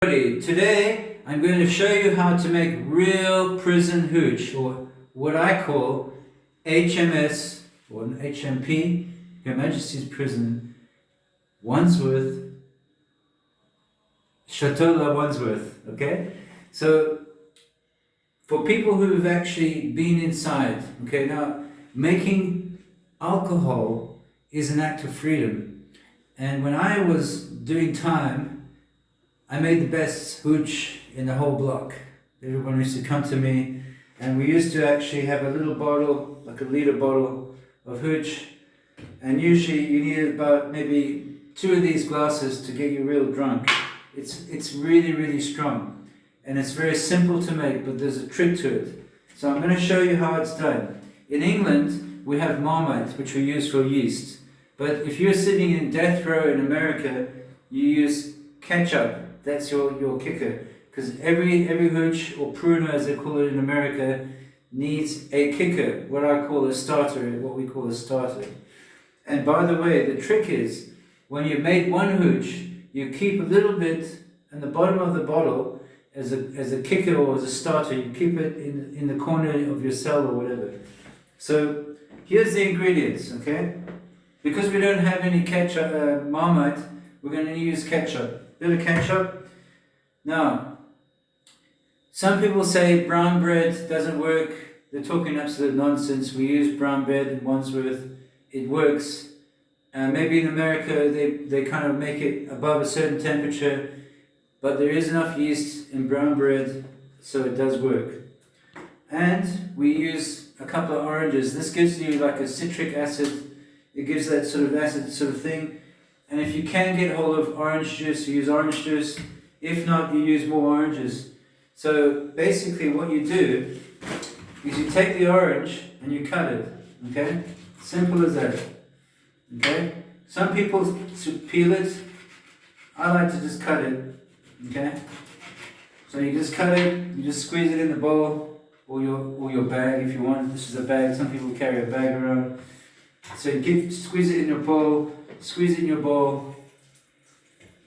Today I'm going to show you how to make real prison hooch, or what I call HMS or HMP, Her Majesty's Prison Wandsworth, Chateau Wandsworth. Okay, so for people who've actually been inside, okay, now making alcohol is an act of freedom, and when I was doing time, I made the best hooch in the whole block. Everyone used to come to me, and we used to actually have a little bottle, like a liter bottle of hooch, and usually you needed about maybe 2 of these glasses to get you real drunk. It's really, really strong, and it's very simple to make, but there's a trick to it. So I'm going to show you how it's done. In England, we have Marmite, which we use for yeast, but if you're sitting in death row in America, you use ketchup. That's your kicker, because every hooch, or prune as they call it in America, needs a kicker, what I call a starter, what we call a starter. And by the way, the trick is, when you make one hooch, you keep a little bit in the bottom of the bottle as a kicker or as a starter. You keep it in the corner of your cell or whatever. So here's the ingredients, okay? Because we don't have any ketchup, Marmite, we're going to use ketchup. Bit of ketchup. Now, some people say brown bread doesn't work. They're talking absolute nonsense. We use brown bread in Wandsworth. It works. Maybe in America they kind of make it above a certain temperature, but there is enough yeast in brown bread, so it does work. And we use a couple of oranges. This gives you like a citric acid. It gives that sort of acid sort of thing. And if you can get hold of orange juice, you use orange juice. If not, you use more oranges. So basically what you do is you take the orange and you cut it, okay? Simple as that, okay? Some people peel it. I like to just cut it, okay? So you just cut it, you just squeeze it in the bowl or your bag if you want. This is a bag, some people carry a bag around. So you squeeze it in your bowl. Squeeze it in your bowl.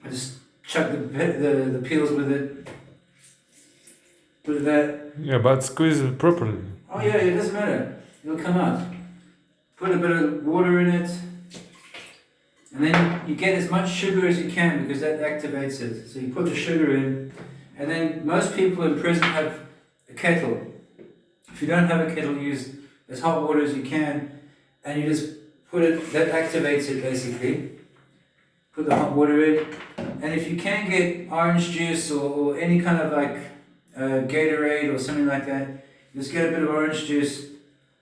I just chuck the peels with it. Put that. Yeah, but squeeze it properly. Oh yeah, it doesn't matter. It'll come out. Put a bit of water in it. And then you get as much sugar as you can, because that activates it. So you put the sugar in. And then most people in prison have a kettle. If you don't have a kettle, use as hot water as you can. And you just put it, that activates it basically. Put the hot water in, and if you can get orange juice or any kind of like Gatorade or something like that, just get a bit of orange juice.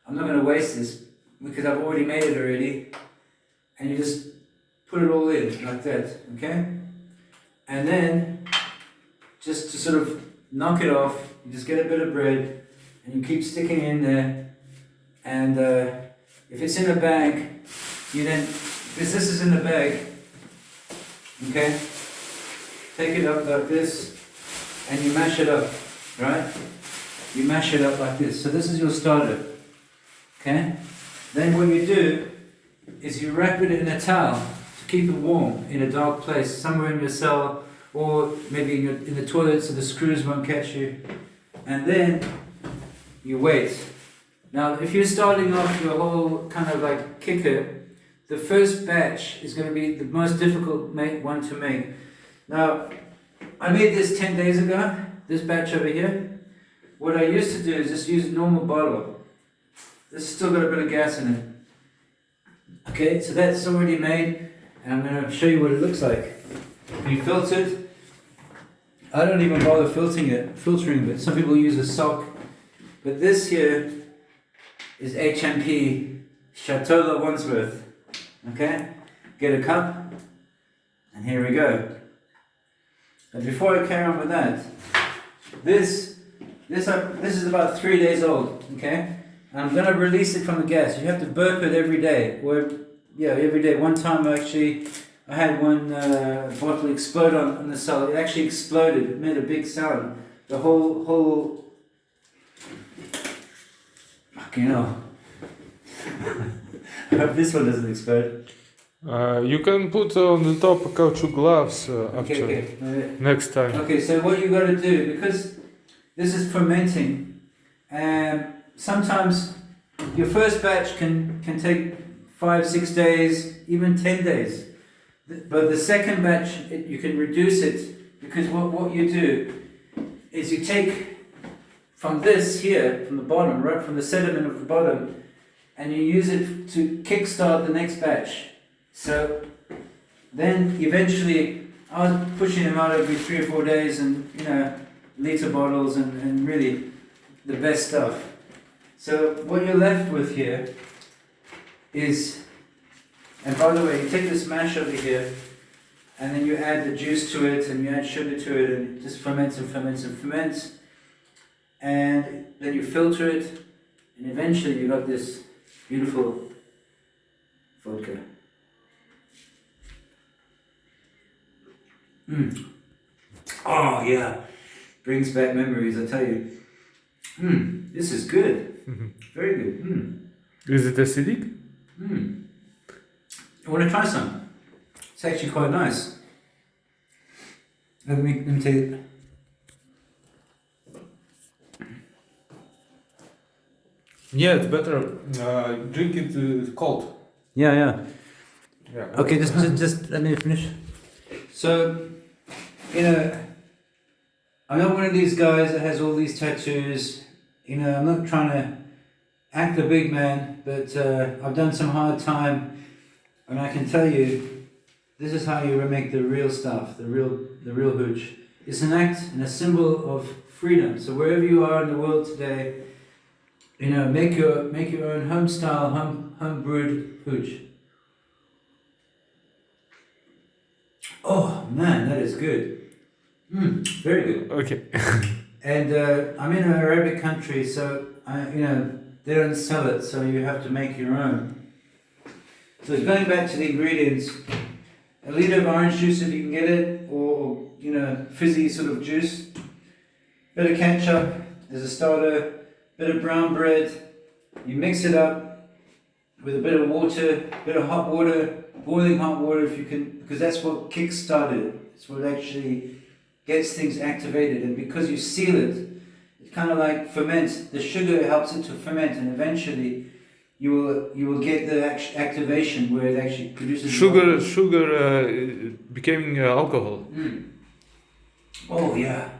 I'm not going to waste this because I've already made it already. And you just put it all in like that, okay? And then, just to sort of knock it off, you just get a bit of bread and you keep sticking it in there. And if it's in a bag, you then, because this is in the bag, okay, take it up like this, and you mash it up, right? You mash it up like this. So this is your starter, okay? Then what you do is you wrap it in a towel to keep it warm in a dark place, somewhere in your cell, or maybe in the toilet so the screws won't catch you. And then you wait. Now, if you're starting off your whole kind of like kicker, the first batch is going to be the most difficult one to make. Now, I made this 10 days ago, this batch over here. What I used to do is just use a normal bottle. This has still got a bit of gas in it. Okay, so that's already made, and I'm going to show you what it looks like. You filter it. I don't even bother filtering it, but some people use a sock. But this here is HMP, Chateau Wandsworth, okay? Get a cup, and here we go. And before I carry on with that, this is about 3 days old, okay? And I'm gonna release it from the gas. You have to burp it every day, every day. One time I had one bottle explode on the cell. It actually exploded, it made a big sound. The whole you know. I hope this one doesn't explode. You can put on the top caoutchouc gloves after Okay. next time. Okay, so what you got to do, because this is fermenting, sometimes your first batch can take 5-6 days, even 10 days. But the second batch, you can reduce it, because what you do is you take from this here, from the bottom, right from the sediment of the bottom, and you use it to kickstart the next batch. So then eventually I was pushing them out every 3 or 4 days, and liter bottles and really the best stuff. So what you're left with here is, and by the way, you take this mash over here and then you add the juice to it and you add sugar to it, and it just ferments and ferments and ferments, and then you filter it, and eventually you got this beautiful vodka. Oh yeah, brings back memories, I tell you. This is good. Very good. Is it acidic? I want to try some. It's actually quite nice. Let me take it. Yeah, it's better. Drink it cold. Yeah. Yeah. Okay, just let me finish. So, I'm not one of these guys that has all these tattoos. I'm not trying to act a big man, but I've done some hard time, and I can tell you, this is how you make the real stuff, the real hooch. It's an act and a symbol of freedom. So wherever you are in the world today, make your own home style, home brewed hooch. Oh man, that is good. Very good. Okay. And I'm in an Arabic country, so they don't sell it, so you have to make your own. So going back to the ingredients, a liter of orange juice if you can get it, or fizzy sort of juice. Bit of ketchup as a starter. Bit of brown bread. You mix it up with a bit of water, bit of hot water, boiling hot water if you can, because that's what kick-started. It's what actually gets things activated, and because you seal it, it kind of like ferments. The sugar helps it to ferment, and eventually you will get the activation where it actually produces Sugar becoming alcohol. Oh yeah.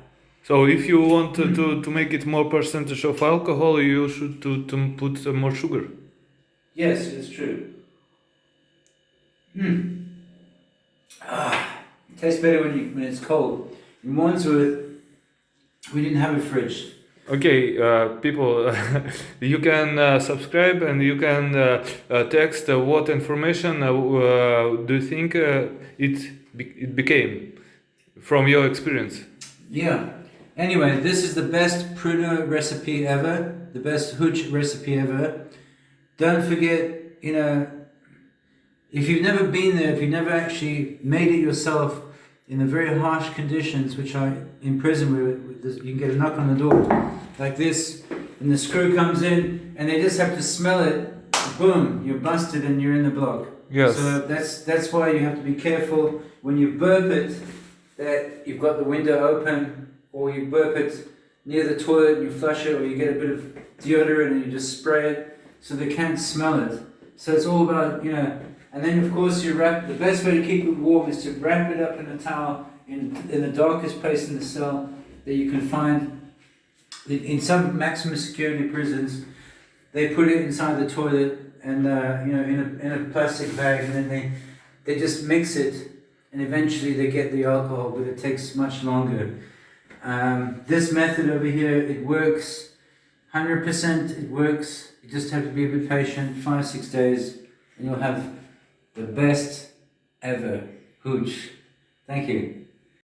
So if you want to make it more percentage of alcohol, you should to put more sugar. Yes, it's true. It tastes better when it's cold. In Wandsworth, we didn't have a fridge. Okay, people, you can subscribe and you can text what information do you think it became from your experience. Yeah. Anyway, this is the best prune recipe ever, the best hooch recipe ever. Don't forget, if you've never been there, if you've never actually made it yourself in the very harsh conditions, which are in prison, where you can get a knock on the door like this, and the screw comes in, and they just have to smell it. Boom! You're busted, and you're in the block. Yes. So that's why you have to be careful when you burp it, that you've got the window open, or you burp it near the toilet and you flush it, or you get a bit of deodorant and you just spray it, so they can't smell it. So it's all about, and then of course you wrap, the best way to keep it warm is to wrap it up in a towel in the darkest place in the cell that you can find. In some maximum security prisons, they put it inside the toilet and in a plastic bag, and then they just mix it, and eventually they get the alcohol, but it takes much longer. This method over here, it works 100%. It works. You just have to be a bit patient, 5-6 days, and you'll have the best ever hooch. Thank you.